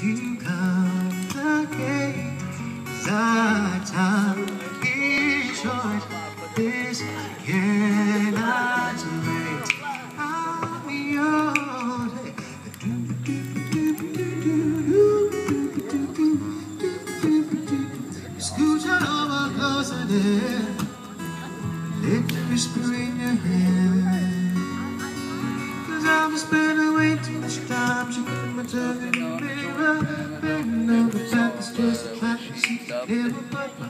to come again. 'Cause our time is short. This cannot wait. I'm yours. Scooch on over closer there. Let me whisper in your hand. 'Cause I'm spending way too much time checking my tongue in the mirror. Bending over back, it's just a fantasy. Never but my